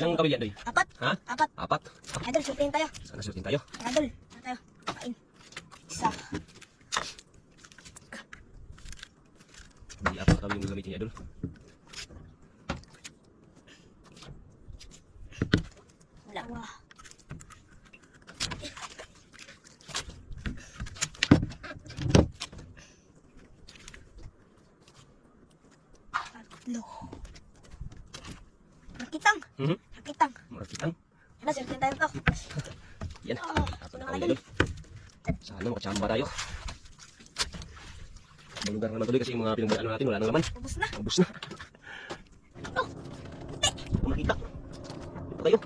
Ilang kawil yan, Doy? Apat. Ha? Apat. Apat? Idol, sultahin tayo. Sana surtin tayo. Idol, saan tayo? Kain. Isa. Hindi apat kawil yung gagamitin niya, Idol. Dalawa. Tatlo. Rakitang. Rakitang. Marakitang. Yan na, sultahin tayo to. Yan. Apat na kawil, Idol. Sana makachamba tayo. Malugar naman tuloy kasi yung mga pinagbalaan natin wala nang laman. Ubus na. Ubus na. Oh, Kung makita. Ito kayo.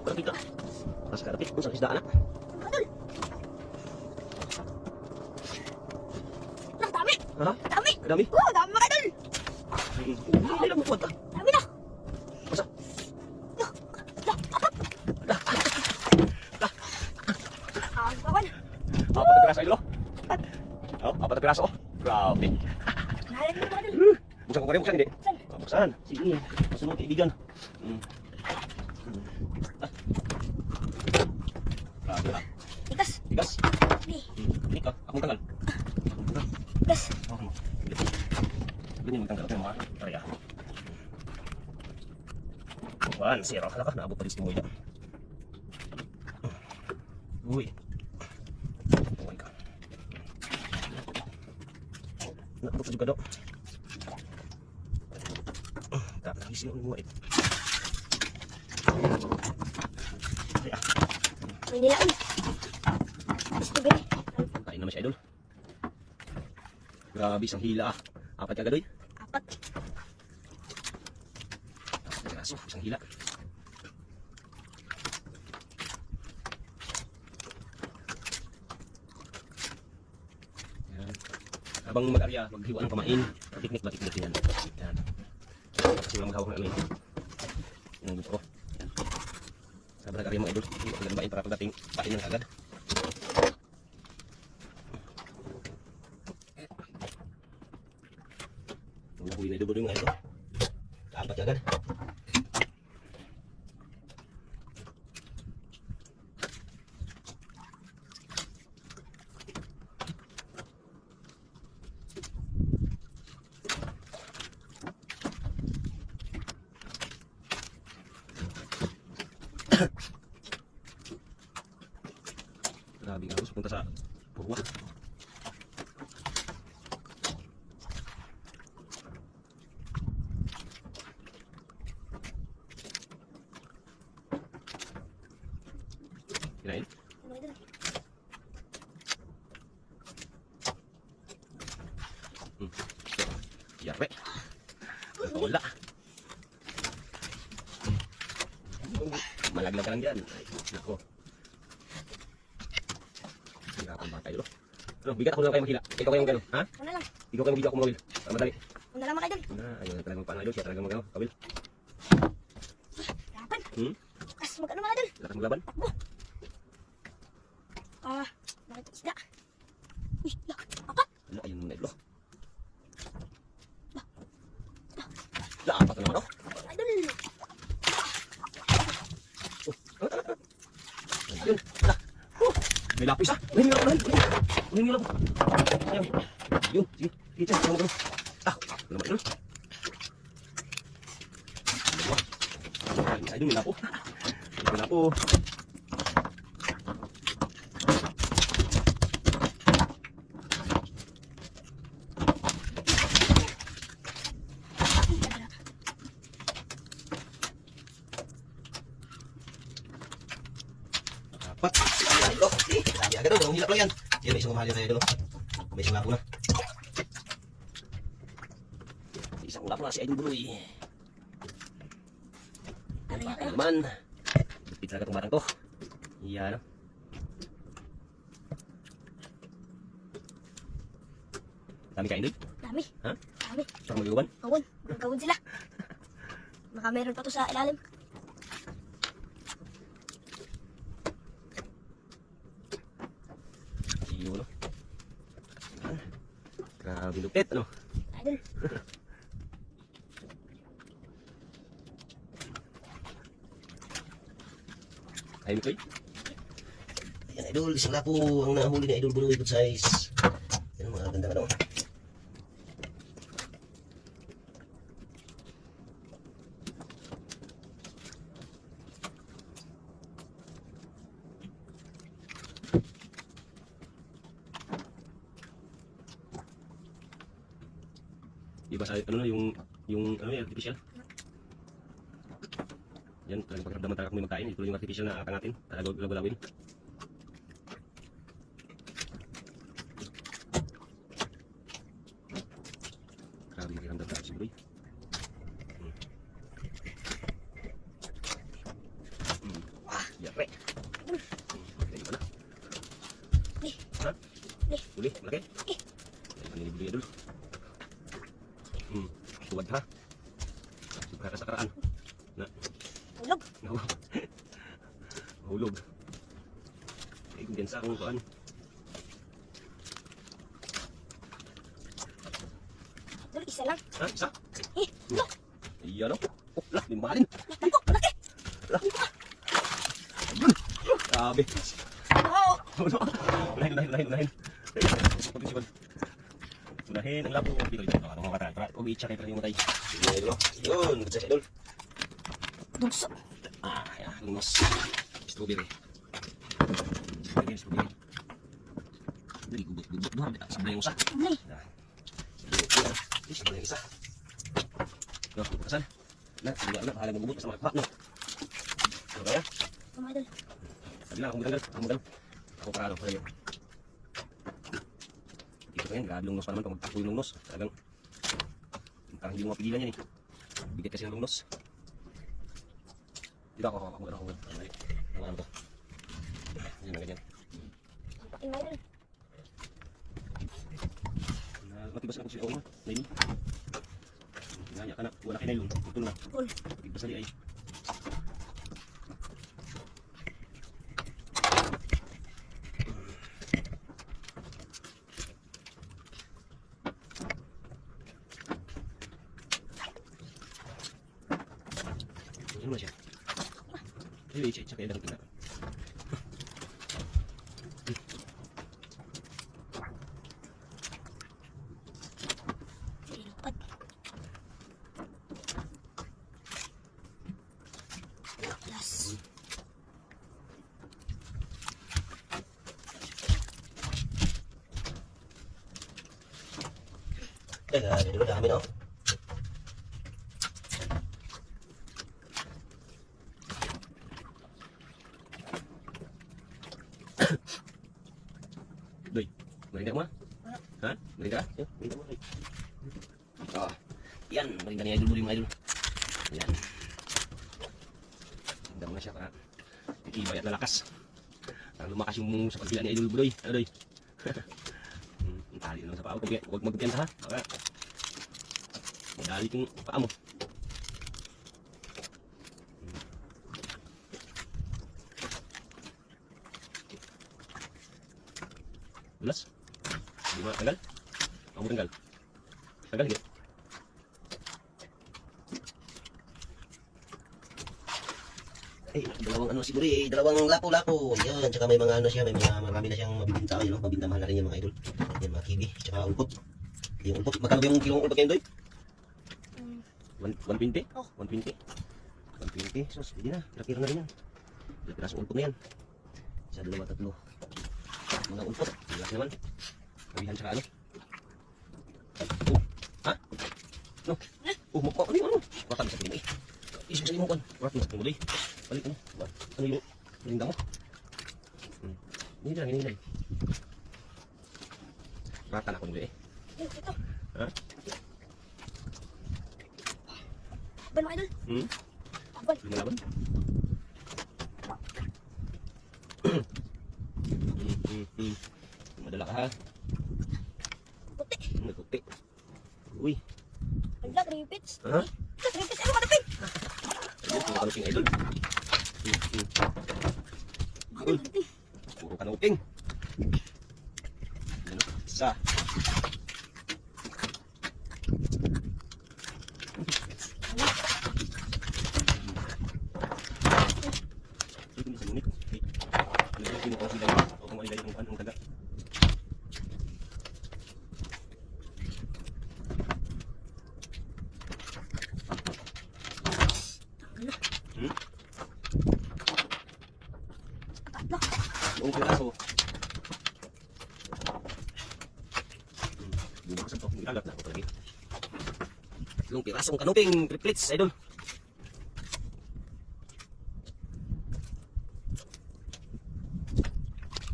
Parang kita. Nasa karapit. Kung saan isdaan na. Idol. Nah, dami. Ha? Dami. Kadami. Dami mga idol. Hindi lang mukuha ta. Dami na. Masa? Kawan. Apat na piraso, Idol. Oh, apat na piraso. Grabe. Nahalan mo mga idol. Buksan ko kayo, buksan hindi. Saan? Buksan. Sige. Masunod kaibigan. Grabe ha. Ikas. Tigas. Ni. Ini ka. Ako tanggal. Ikas. Okay. Ganyan magtanggal ako ng mga karya. Buwan, zero. Hala ka, naabot pa rin si Moy na. Uy. Buwan ka. Naabot pa juga daw. Tak, nagising ako ng Moy. Kaya, May nilaon. Gusto ba? kain naman siya, Idol. Grabe, isang hila ah. Apat ka gadoy. Apat. Kaso, isang hila. Yan. Habang mag-arya, maghiwa ng pamain. Piknik, batik-batik yan. Yan. Kasi lang maghawak na ano yun. Yan ang gusto ko. Yan. Habang nag-arya mga idol, hindi ko paglabain para pagdating pain ng agad. Nahuli na idol mga idol. Kaapat agad. Grabe nga, punta sa Purwa. Kinain? Ano idol? Yarpe. Wala. Malaglag ka lang dyan. Ay, nako. Hirapan ba tayo? Ano, bigat ako lang kayo maghila. Ikaw kayong gano'n, ha? Una lang. Ikaw kayong video ako mawil. Para madali. Una lang mga idol. Ayaw na talagang paano idol. Siya talagang magano. Kawil. Lapan. As mag-ano mga idol? Lakas maglaban. Takbo. Nakita isda. Uy, apat. Wala, ayun muna idol. Apat na naman, oh. Idol. Ayun. Wala. May lapis, ah. Unahin nyo lang. Unahin nyo lang. Ayun. Yun. Sige. Sige, sige. Sige, ano naman idol. Idol, may lapo. May lapo. Apat. Ayan ito. Lagi agad daw. Hilap lang yan. Yan, may isang mahal yan tayo doon. May isang lapo na. Isang lapo na si Idol Buloy. Ano yan? Ano naman. Lupit talaga itong batang to. Yan. Dami kain doon. Dami. Ha? Dami. Saan mag-iwan? Kawon. Magkawon sila. Baka meron pa to sa ilalim. Yun, no? Grabe lupit, ano? Idol. Ay, Mikoy. Ayan, idol, isang lapo ang nahuli ni Idol Buloy, good size. Yan, mga ganda ano. Iba sa ano na yung ano yung artificial. Yan, talagang pagkaramdaman talaga kung may magkain. Ito yung artificial na atang natin. Talagang gulawin. Grabe yung kiramdam talaga si Buloy. Yare. Lagi pa na. Ha? Uli, malaki. Yan, panilibuloy idol. Tuwad ha. Subka ka sa karaan. Na. Hulog. Mahulog. Ay, kung gansa akong kuhaan. Idol, isa lang. Ha? Isa? Hulog. Ayan o. Oh, lah, may mahalin. Natampo, malaki. Grabe. Oo. Unahin. Unahin ang lapo. Dito. Ano mga kata? Tara, umiitsa kayo yung matay. Sige, idol. Yun, good size, idol. Dugso. Ayan, lumos. Strawberry. Strawberry. Dali, gubot. Doon, sablay yung isa. Ulay. Sablay yung isa. No, pagkasan. Na, bahala mo gubot. Basta makakuha, no? Ano kaya? Tama, idol. Sabi lang, ako magandang. Ako parado, kaya yun. Dito ngayon, grabe lungnos pa naman pag magtakbo yung lungnos. Talagang, parang hindi mo mapigilan yan eh. Bigat kasi yung lungnos. Dito ako. Ano to? Yan na ganyan. Tampakin mo, idol. Matibas na kung sila na. Naili. Nanya ka na. Wala kayo nailong. Ito na. Cool. Matibas na di ay. Ano na siya? Ay, check kayo lang tingnan. Lipat. Yes. Teka, idol, dami no? Doy, merinda mo ha? Ha? Merinda ka? Yan, merinda mo. Oh, yan, merinda ni Idol Buloy mga idol. Yan. Merinda mo na siya para itibay at lalakas. Para lumakas yung sa pagpila ni Idol Buloy. Ano Doy? Ang tali lang sa paa. Huwag magpiyansa ha. Baka madali yung paa mo. Dulas? Hindi mo tagal? Ako mo tanggal? Tagal hindi? Ay, dalawang ano siguro eh, dalawang lapo-lapo. Yan, tsaka may mga ano siya, may mga marami na siyang mabibinta. Yun, no? Mabinta mahal na rin yung mga idol. Yan, mga kiwi, tsaka ulpot. Yung ulpot, magkano ba yung kilong ulpot kayo, Doy? 120? Oh. 120? 120? Sos, hindi na. Pira-pira na rin yan. Pira-pirasong ulpot na yan. Isa, dalawa, tatlo. Mga ulpot. Bilas naman. Kabihan tsaka ano. Oh, ha? No? Oh, mukha. Ano yun? Ratang sa pinay. Isip sa mo kan. Ratang sa pinay. Balik ano? Ano yung linda mo? Hindi lang. Ratan ako nila eh. Ito. Ha? Ban mo, idol. Ban. Lumalaban? Madala ka ha? Puti. Nagputi. Uy. Ang lag, repeats. Ha? Repeats, ano ka napin? Ayun, puro kanuping idol. Idol. Puro kanuping. Ano? Isa. Ito ni sa ngunit. Tatlong pirasong kanuping triplets, idol.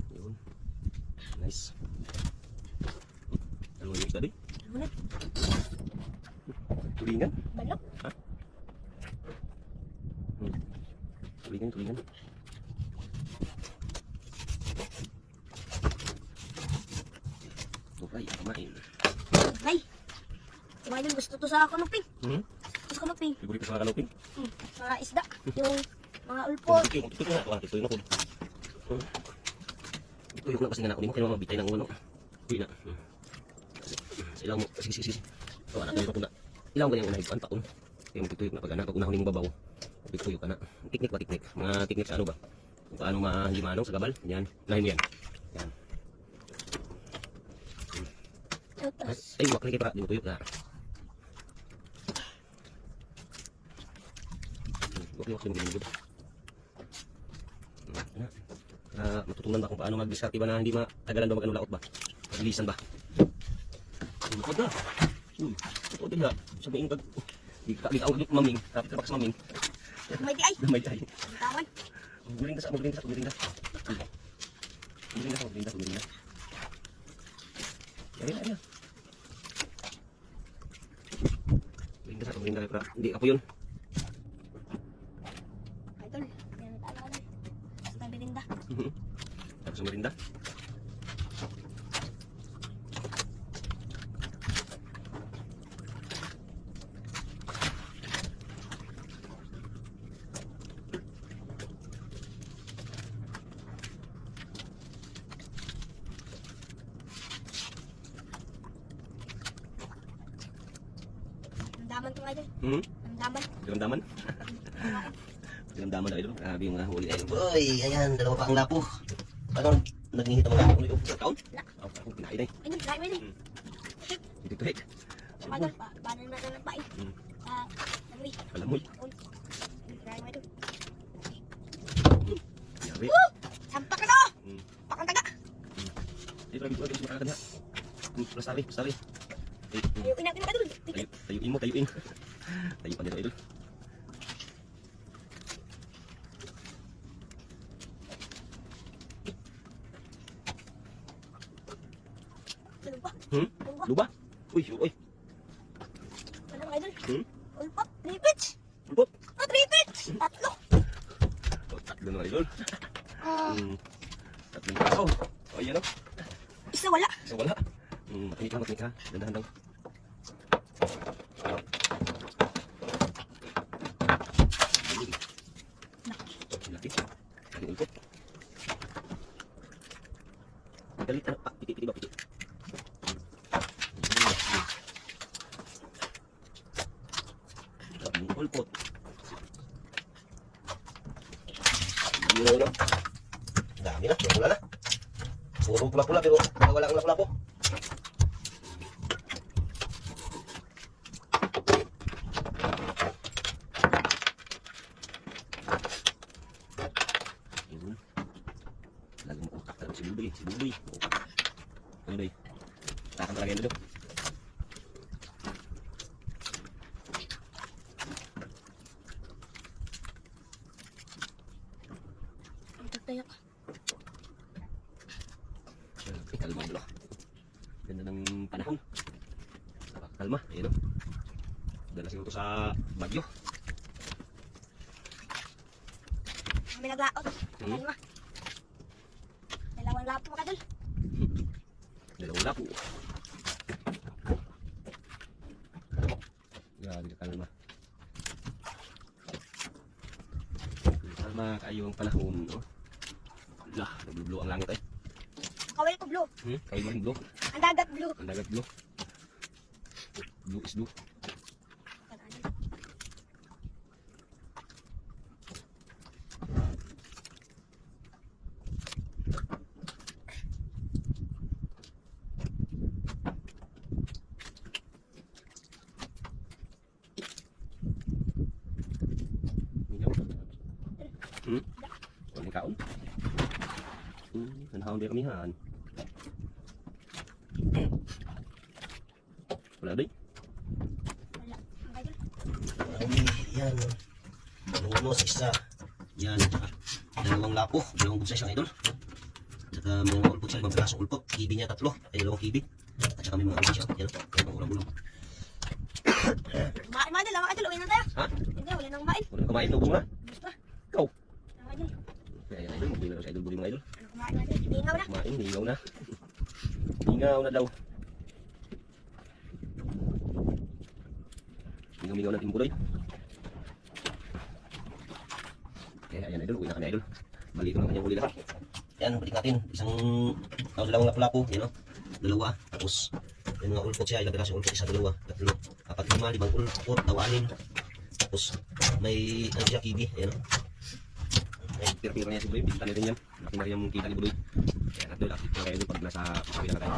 Yun. Nice. Ano yung isda doy? Ano na? Tulingan? Balok? Tulingan. Okay, kumain. Ay! Mga idol, gusto to sa kanuping. Hmm? Gusto kanuping. Siguro sa kanuping. Mga isda. Yung mga ulpot. Ito na, ito na ko. Ito yung na kasi nga ako nimo kaya mabitay ng ulo. Uy na. Sa ilang mo, sige. So, anak ko na. Ilang ganyan unahin ko, antaon. Kaya magtutuyok na pag anak, pag unahon yung babaw. Magtutuyok ka na. Teknik ba, teknik? Mga teknik sa ano ba? Kung paano hindi manong sa gabal. Yan, unahin mo yan. Yan. Tapos, Ay, wakli kayo pa, di mo tuyok na. Wakli mo ginigod. Matutunan ba kung paano mag-diskarte ba na hindi matagalan ba mag-ano laot ba? Maglisan ba? Lukod na. Lukod na. Sabihin pag di ka ulit maming, tapos ka sa maming. may di ay. Damay tayo. Tawan. Guling ka. Guling na. Ayan. Guling ka para hindi ako yun. Idol, yan ang tala ko. Basta birinda. Tapos sumarinda. Damdaman to idol. Damdaman. Daman. Daman na idol. Grabe yung huli idol. Uy, ayan, dalawa pa ang lapo. Paano nagingit ang mga lapo nito? Sa taon? Wala. Ako kinain eh. Idol, try mo din. Dito hek. Idol, paano na nagpain? Nagwi. Alam mo. Try mo idol. Yari. Sampak na to! Pakang taga! Ay, grabe ko. Kasi makakadya. Plasari. Tayuin natin idol. Tayuin mo. Tayo pa dito idol. Lupa. Lupa. Luba? Uy. Ano idol? Ulpot. 3 pitch. Ulpot? 3 pitch! Tatlo. Tatlo na idol. Tatlong kaso. O, ayan o. Isa wala. Isa wala. Makinig ka. Dandahan lang. Laki. Ang ulpot. Galit na pa. Piti ba? Ang ulpot. Yun, ano? Dami na, wala na. Puro pula-pula pero wala ang lapo-lapo. Yun. Lagi mo utak talaga si Budoy. Ano doy? Takan talaga yun doon. Tayo. Kalma dulu. Ganda ng panahon. Kalma, ayun o. Dala siguro sa Bagyo. Kami naglaot. Kalma. Dalawang lapo ka dol. Dalawang lapo. Grabe ka kalma. Kalma kayo ang panahon, no? Lah, nagblue ang langit ay. Kawal ko blue. Kayo ba blue? Ang dagat blue. Ang dagat blue. Blue is blue. Walang kaon. Nanhaon din kamihan. Wala din. Wala. Ang unos, isa. Yan. Dalawang lapo, dalawang good size lang idol. Saka may mga ulpot siya, 5 pirasong ulpot. Kibi niya 3, ay dalawang kibi. At saka may mga ulpot siya. Yan. Yan ang ulam-ulam. Kumain mga idol, mga idol, uwi na tayo. Ha? Hindi, wala nang kumain. Wala na kumain, naubos mo na. Basta. Ikaw. Mga idol, Kaya yan idol, magbili na sa idol buli mga idol. ano kumain mga idol? Hingaw na. Kumain, hingaw na. Hingaw na daw. Hingaw-hingaw na timbuloy. Kaya ayan idol, uwi na kami idol. Balik ko ng kanyang huli lahat. Yan, balik natin. Dalawang lapu-lapu. Yan o. Dalawa. Tapos, may mga ulpot siya. Ilang pirasong ulpot. Isa, dalawa. 3, 4, 5, 5 ulpot. Tawanin. Tapos, may ano siya, kibi. Ayan o. May pira-pira niya si Buloy, bisita natin yan. Laki na rin yung kita ni Buloy. Kaya idol, active na kayo idol pag nasa kapila na tayo.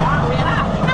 Ah, uwi na.